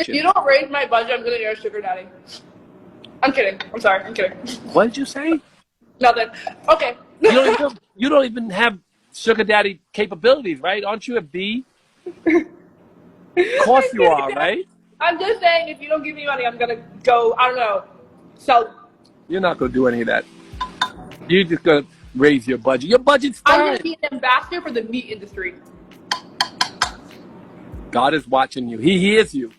If you don't raise my budget, I'm gonna get a sugar daddy. I'm kidding. I'm sorry. I'm kidding. What did you say? Nothing. Okay. You don't even have sugar daddy capabilities, right? Aren't you a B? Of course I'm you kidding, are, Dad. right? I'm just saying, if you don't give me money, I'm gonna go. I don't know. So You're not gonna do any of that. You're just gonna raise your budget. Your budget's I'm gonna fine. be an ambassador for the meat industry. God is watching you. He hears you.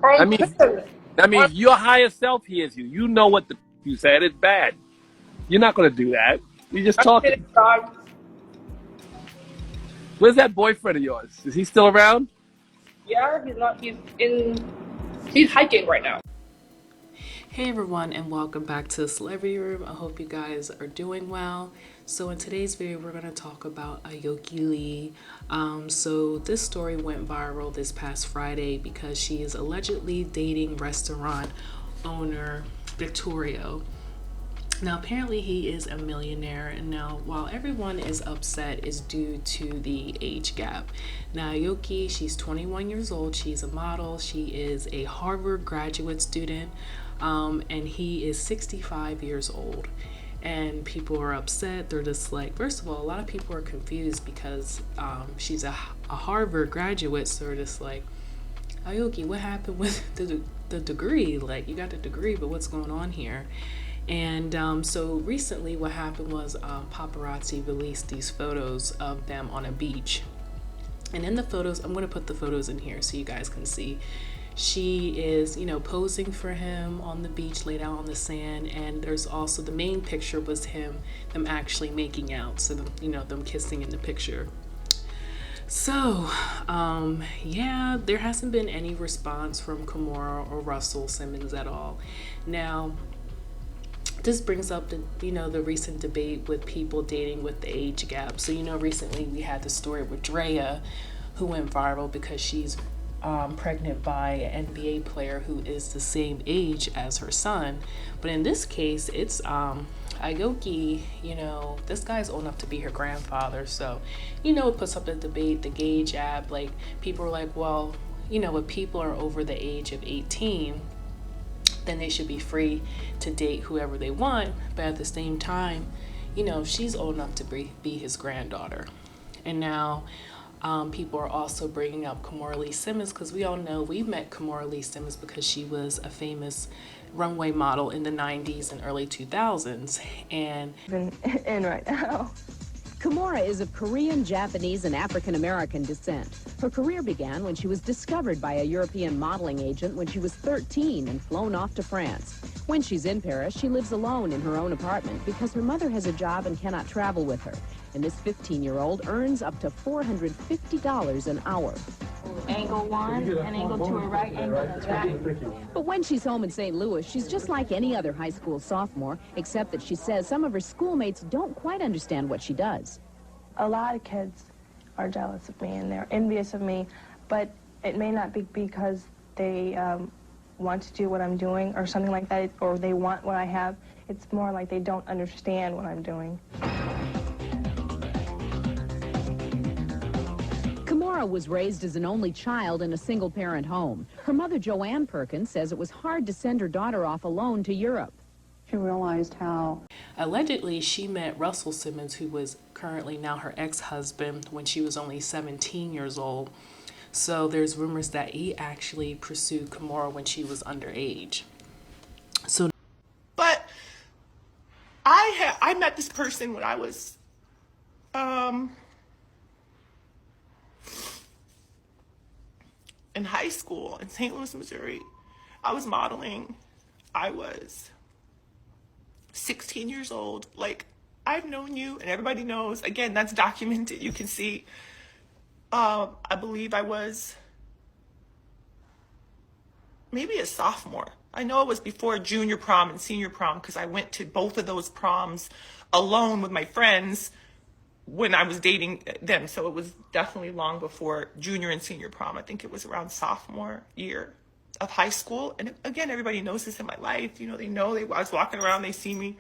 I I'm mean, kidding. your higher self hears you. You know what you said. It's bad. You're not gonna do that. You're just I'm kidding, talking. dog. Where's that boyfriend of yours? Is he still around? Yeah, he's not. He's hiking right now. Hey everyone, and welcome back to the Celebrity Room. I hope you guys are doing well. So in today's video, we're going to talk about Aoki Lee. So this story went viral this past Friday because she is allegedly dating restaurant owner Vittorio. Now apparently he is a millionaire, and now while everyone is upset is due to the age gap. Now Aoki, she's 21 years old, she's a model, she is a Harvard graduate student, and he is 65 years old. And people are upset. They're just like, first of all, a lot of people are confused because she's a Harvard graduate, so they're just like, Aoki, what happened with the degree? Like, you got the degree, but what's going on here? And so recently what happened was paparazzi released these photos of them on a beach. And in the photos, I'm going to put the photos in here so you guys can see. She is, posing for him on the beach, laid out on the sand. And there's also the main picture was them actually making out. So, them kissing in the picture. So, yeah, there hasn't been any response from Kimora or Russell Simmons at all. Now, this brings up the recent debate with people dating with the age gap. So recently we had the story with Drea, who went viral because she's pregnant by an NBA player who is the same age as her son. But in this case, it's Aoki. This guy's old enough to be her grandfather. So it puts up the debate, the age gap. Like, people are like, well, if people are over the age of 18, then they should be free to date whoever they want. But at the same time, she's old enough to be his granddaughter. And now people are also bringing up Kimora Lee Simmons, because we all know we met Kimora Lee Simmons because she was a famous runway model in the 90s and early 2000s. And in right now. Kimora is of Korean, Japanese, and African-American descent. Her career began when she was discovered by a European modeling agent when she was 13 and flown off to France. When she's in Paris, she lives alone in her own apartment because her mother has a job and cannot travel with her. And this 15-year-old earns up to $450 an hour. Angle one and angle to her right, angle to the back. But when she's home in St. Louis, she's just like any other high school sophomore, except that she says some of her schoolmates don't quite understand what she does. A lot of kids are jealous of me and they're envious of me, but it may not be because they want to do what I'm doing or something like that, or they want what I have. It's more like they don't understand what I'm doing. Kimora was raised as an only child in a single-parent home. Her mother, Joanne Perkins, says it was hard to send her daughter off alone to Europe. She realized how... Allegedly, she met Russell Simmons, who was currently now her ex-husband, when she was only 17 years old. So there's rumors that he actually pursued Kimora when she was underage. But I met this person when I was in high school in St. Louis, Missouri. I was modeling. I was 16 years old. Like, I've known you, and everybody knows. Again, that's documented. You can see. I believe I was maybe a sophomore. I know it was before junior prom and senior prom, because I went to both of those proms alone with my friends when I was dating them. So it was definitely long before junior and senior prom. I think it was around sophomore year of high school. And again, everybody knows this in my life. They know I was walking around, they see me.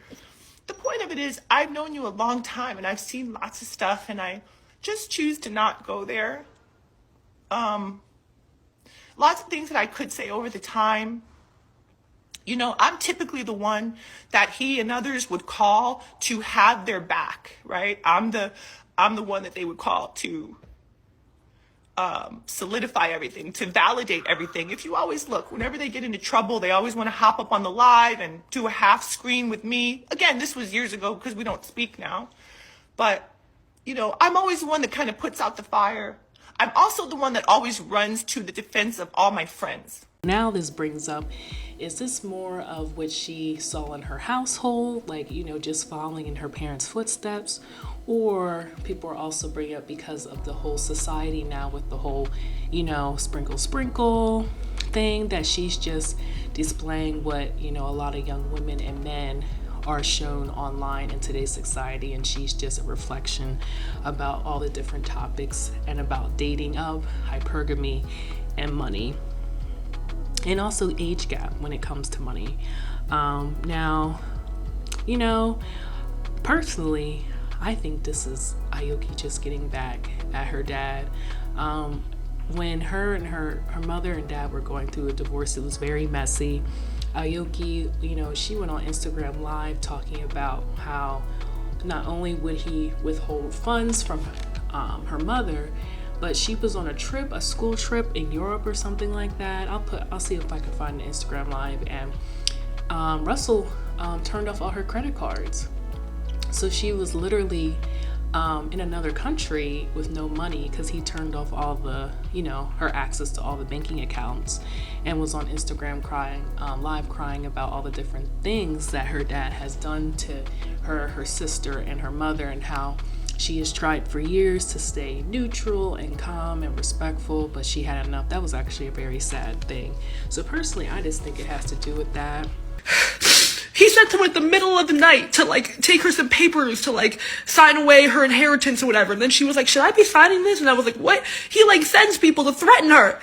The point of it is, I've known you a long time and I've seen lots of stuff, and I just choose to not go there. lots of things that I could say over the time. You know, I'm typically the one that he and others would call to have their back, right? I'm the one that they would call to solidify everything, to validate everything. If you always look, whenever they get into trouble, they always want to hop up on the live and do a half screen with me. Again, this was years ago because we don't speak now. But, you know, I'm always the one that kind of puts out the fire. I'm also the one that always runs to the defense of all my friends. Now this brings up, is this more of what she saw in her household, like, you know, just following in her parents' footsteps? Or people are also bringing up because of the whole society now with the whole, you know, sprinkle thing, that she's just displaying what, you know, a lot of young women and men are shown online in today's society, and she's just a reflection about all the different topics and about dating up, hypergamy, and money. And also age gap when it comes to money. Now, you know, personally, I think this is Aoki just getting back at her dad. When her and her mother and dad were going through a divorce, it was very messy. Aoki, you know, she went on Instagram Live talking about how not only would he withhold funds from her mother, but she was on a trip, a school trip in Europe or something like that. I'll see if I can find an Instagram Live, and Russell turned off all her credit cards. So she was literally in another country with no money because he turned off all the, you know, her access to all the banking accounts, and was on Instagram live crying about all the different things that her dad has done to her sister and her mother, and how she has tried for years to stay neutral and calm and respectful, but she had enough. That was actually a very sad thing. So personally, I just think it has to do with that. He sent him at the middle of the night to like take her some papers to like sign away her inheritance or whatever. And then she was like, should I be signing this? And I was like, what? He like sends people to threaten her.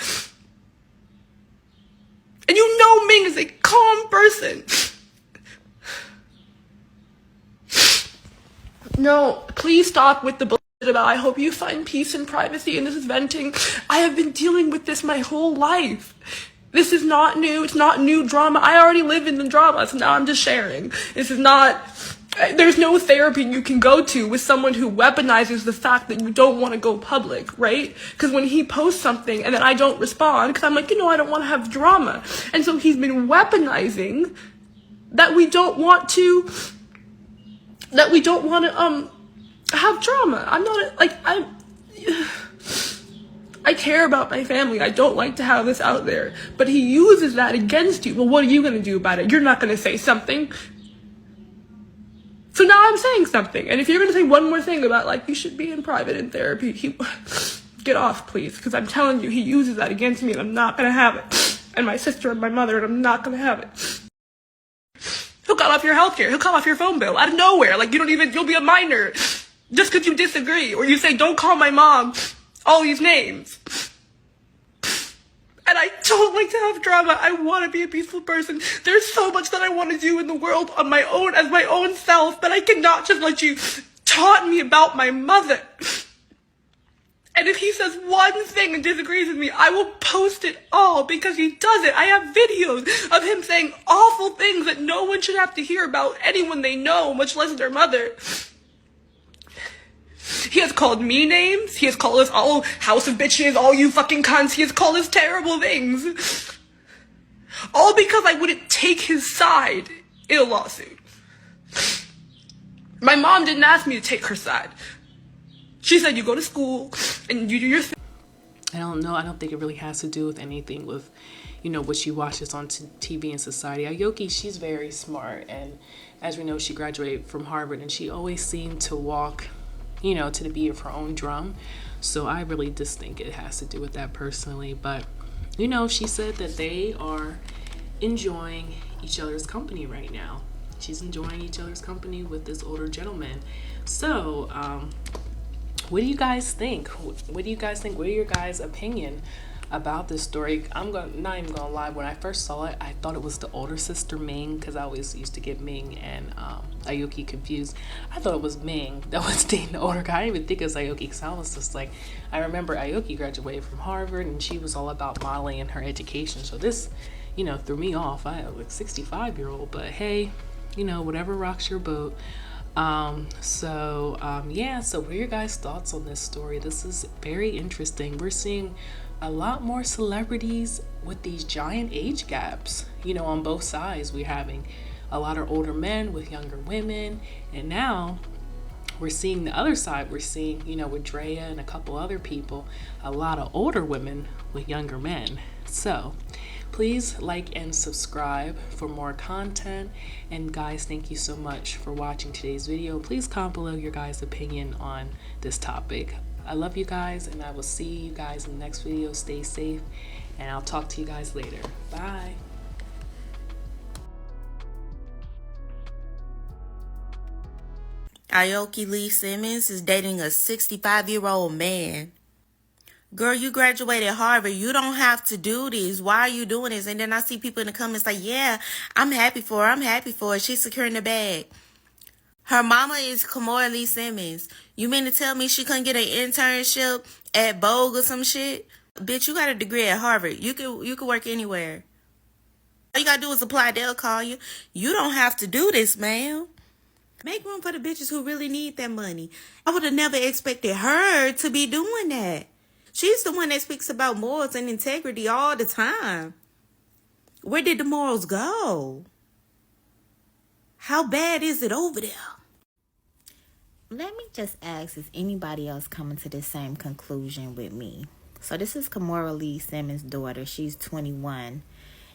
And you know Ming is a calm person. No, please stop with the bullshit about I hope you find peace and privacy and this is venting. I have been dealing with this my whole life. This is not new. It's not new drama. I already live in the drama, so now I'm just sharing. This is not... There's no therapy you can go to with someone who weaponizes the fact that you don't want to go public, right? Because when he posts something and then I don't respond, because I'm like, you know, I don't want to have drama. And so he's been weaponizing that we don't want to... have drama. I'm not, like, I care about my family. I don't like to have this out there. But he uses that against you. Well, what are you going to do about it? You're not going to say something. So now I'm saying something. And if you're going to say one more thing about, like, you should be in private in therapy, get off, please. Because I'm telling you, he uses that against me, and I'm not going to have it. And my sister and my mother, and I'm not going to have it. He'll cut off your healthcare. He'll cut off your phone bill out of nowhere. Like, you'll be a minor just because you disagree. Or you say, don't call my mom all these names. And I don't like to have drama. I want to be a peaceful person. There's so much that I want to do in the world on my own, as my own self, but I cannot just let you taunt me about my mother. And if he says one thing and disagrees with me, I will post it all because he does it. I have videos of him saying awful things that no one should have to hear about anyone they know, much less their mother. He has called me names. He has called us all house of bitches, all you fucking cunts. He has called us terrible things. All because I wouldn't take his side in a lawsuit. My mom didn't ask me to take her side. She said, you go to school and you do your thing. I don't know. I don't think it really has to do with anything with, you know, what she watches on TV and society. Aoki, she's very smart. And as we know, she graduated from Harvard, and she always seemed to walk, you know, to the beat of her own drum. So I really just think it has to do with that personally. But, you know, she said that they are enjoying each other's company right now. She's enjoying each other's company with this older gentleman. So, what do you guys think? What do you guys think? What are your guys' opinion about this story. Not even gonna lie. When I first saw it, I thought it was the older sister Ming, because I always used to get Ming and Aoki confused. I thought it was Ming that was dating the older guy. I didn't even think it was Aoki, because I was just like, I remember Aoki graduated from Harvard and she was all about modeling and her education. So this, threw me off. I was a 65-year-old, but hey, whatever rocks your boat. So what are your guys' thoughts on this story? This is very interesting. We're seeing a lot more celebrities with these giant age gaps. On both sides, we're having a lot of older men with younger women, and now we're seeing the other side. We're seeing, with Drea and a couple other people, a lot of older women with younger men. So please like and subscribe for more content. And guys, thank you so much for watching today's video. Please comment below your guys' opinion on this topic. I love you guys, and I will see you guys in the next video. Stay safe, and I'll talk to you guys later. Bye. Aoki Lee Simmons is dating a 65-year-old man. Girl, you graduated Harvard. You don't have to do this. Why are you doing this? And then I see people in the comments like, yeah, I'm happy for her. I'm happy for her. She's securing the bag. Her mama is Kimora Lee Simmons. You mean to tell me she couldn't get an internship at Vogue or some shit? Bitch, you got a degree at Harvard. You could work anywhere. All you gotta do is apply. They'll call you. You don't have to do this, ma'am. Make room for the bitches who really need that money. I would have never expected her to be doing that. She's the one that speaks about morals and integrity all the time. Where did the morals go? How bad is it over there? Let me just ask, is anybody else coming to the same conclusion with me? So this is Kimora Lee Simmons' daughter. She's 21.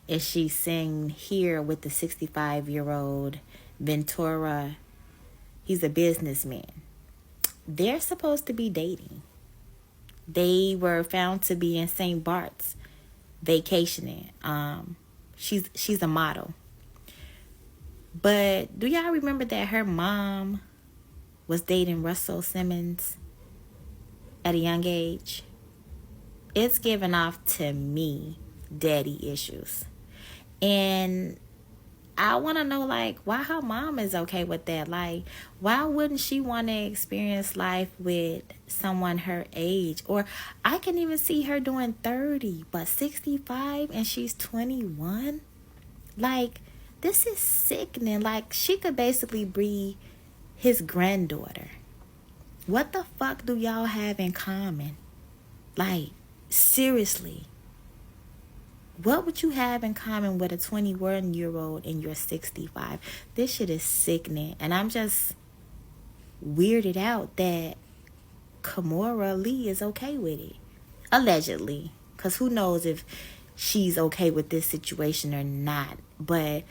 Is she sitting here with the 65-year-old Ventura? He's a businessman. They're supposed to be dating. They were found to be in St. Barths vacationing. She's a model. But do y'all remember that her mom was dating Russell Simmons at a young age? It's giving off to me daddy issues. And I want to know, why her mom is okay with that. Why wouldn't she want to experience life with someone her age? Or I can even see her doing 30, but 65 and she's 21? This is sickening. She could basically be his granddaughter. What the fuck do y'all have in common? Seriously. What would you have in common with a 21-year-old and you're 65? This shit is sickening. And I'm just weirded out that Kimora Lee is okay with it. Allegedly. Because who knows if she's okay with this situation or not. But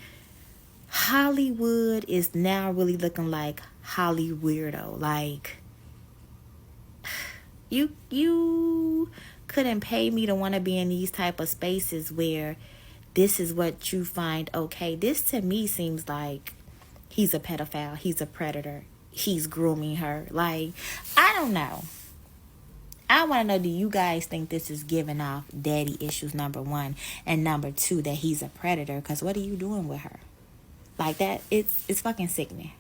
Hollywood is now really looking like Holly weirdo. You couldn't pay me to want to be in these type of spaces where this is what you find okay. This to me seems like he's a pedophile. He's a predator. He's grooming her. I don't know. I want to know, do you guys think this is giving off daddy issues, number one, and number two, that he's a predator? Because what are you doing with her? That, it's fucking sickening.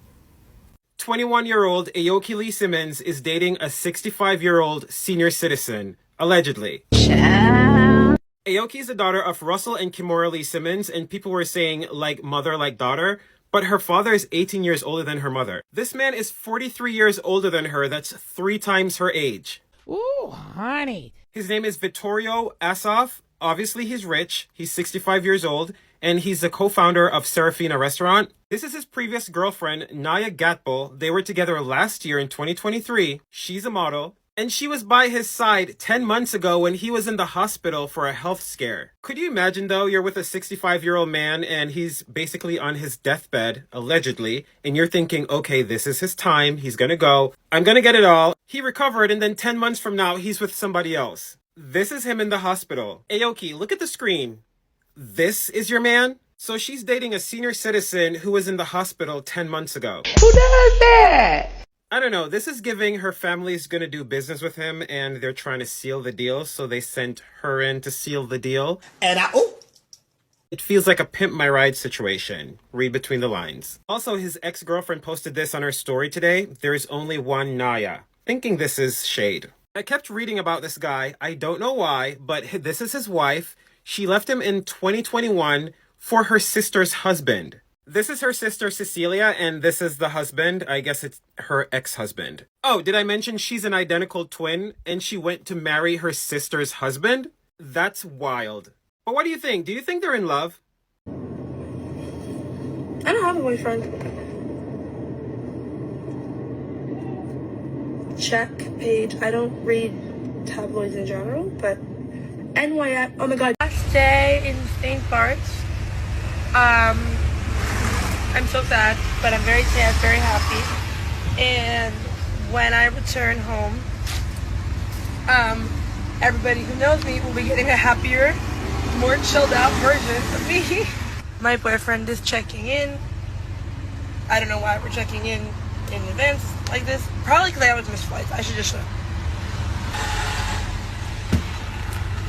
21-year-old Aoki Lee Simmons is dating a 65-year-old senior citizen, allegedly. Aoki is the daughter of Russell and Kimora Lee Simmons, and people were saying mother, daughter, but her father is 18 years older than her mother. This man is 43 years older than her. That's 3 times her age. Ooh, honey. His name is Vittorio Asaf. Obviously, he's rich. He's 65 years old, and he's the co-founder of Serafina Restaurant. This is his previous girlfriend, Naya Gatbol. They were together last year in 2023. She's a model, and she was by his side 10 months ago when he was in the hospital for a health scare. Could you imagine, though, you're with a 65-year-old man, and he's basically on his deathbed, allegedly, and you're thinking, okay, this is his time. He's gonna go. I'm gonna get it all. He recovered, and then 10 months from now, he's with somebody else. This is him in the hospital. Aoki, look at the screen. This is your man? So she's dating a senior citizen who was in the hospital 10 months ago. Who does that? I don't know, this is giving her family's gonna do business with him and they're trying to seal the deal, so they sent her in to seal the deal. And It feels like a pimp my ride situation. Read between the lines. Also, his ex-girlfriend posted this on her story today. There is only one Naya. Thinking this is shade. I kept reading about this guy. I don't know why, but this is his wife. She left him in 2021 for her sister's husband. This is her sister Cecilia, and this is the husband. I guess it's her ex-husband. Oh, did I mention she's an identical twin and she went to marry her sister's husband? That's wild. But what do you think? Do you think they're in love? I don't have a boyfriend. Check page. I don't read tabloids in general, but NYX. Oh my god. Last day in St. Barths. I'm so sad, but I'm very sad, very happy. And when I return home, everybody who knows me will be getting a happier, more chilled out version of me. My boyfriend is checking in. I don't know why we're checking in advance like this. Probably because I always miss flights. I should just show.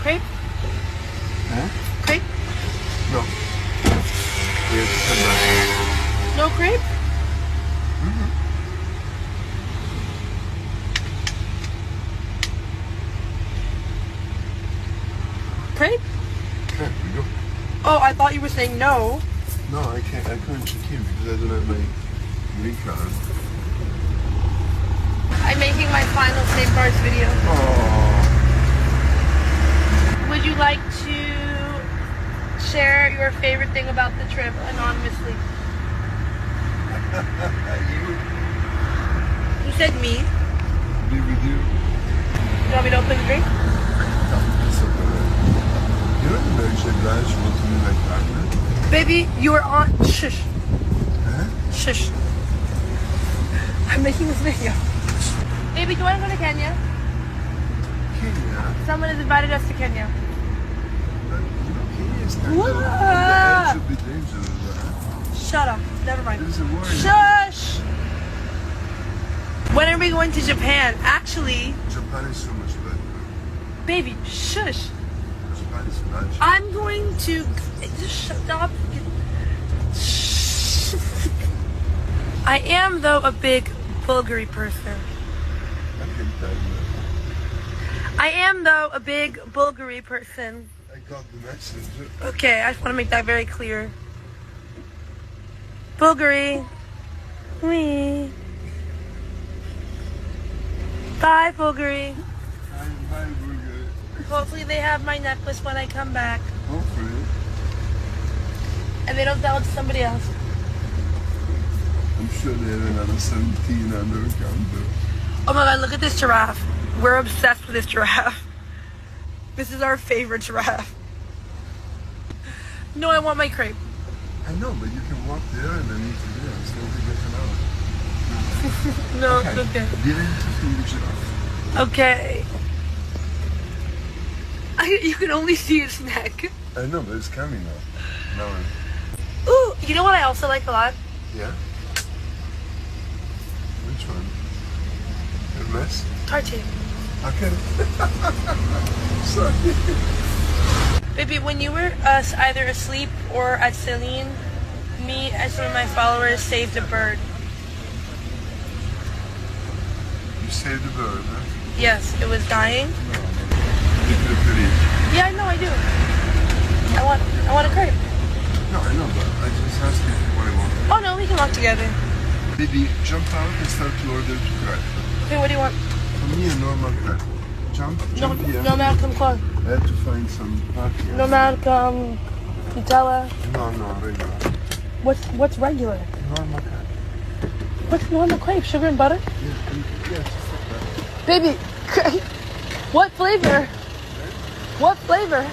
Crepe? Huh? Crepe? No. We have to come back. No crepe? Mm-hmm. Crepe? Can't we go? Oh, I thought you were saying no. No, I can't check in because I don't have my green card. I'm making my final St. Barths video. Oh. Would you like to share your favorite thing about the trip anonymously? You said me. Be with you. You want me to open the drink? You know the marriage advice you want to be my partner? Baby, you are on. Shush. Huh? Shush. I'm making this video. Baby, do you want to go to Kenya? Kenya? Someone has invited us to Kenya. But, you know, Kenya is kind What? of on the edge of the dangerous, right? Shut up. Never mind. There's a war. Shush. When are we going to Japan? Actually, Japan is so much better. baby, shush. Japan is magic. I'm going to just shut up. I am though a big Bulgari person. I can tell you. I am though a big Bulgari person. I got the messenger. Okay, I just want to make that very clear. Bulgari. Wee. Bye, Bulgari. Bye, Bulgari. Hopefully they have my necklace when I come back. Hopefully. And they don't sell it to somebody else. I'm sure they have another 17 under the counter. Oh my god, look at this giraffe. We're obsessed with this giraffe. This is our favorite giraffe. No, I want my crepe. I know, but you can walk there and then eat there. It's going to take an hour. No, Okay. it's okay. Get into the giraffe. Okay. You can only see its neck. I know, but it's coming now. Now, Ooh, you know what I also like a lot? yeah? Which one? Hermes? Tartine. Okay. Sorry. Baby, when you were either asleep or at Celine, me and some of my followers saved a bird. You saved the bird, huh? Yes, it was dying. You did pretty. Yeah, I know, I do. I want a crepe. No, I know, but I just asked you what I want. Oh no, we can walk together. Baby, jump out and start to order to crepe. Okay, what do you want? For me, a normal crepe. Jump here. No Malcolm Clark. I have to find some parking. No Malcolm Nutella. No, regular. What's regular? Normal crepe. What's normal crepe? Sugar and butter? Yeah, just like that. Baby, what flavor? What flavor?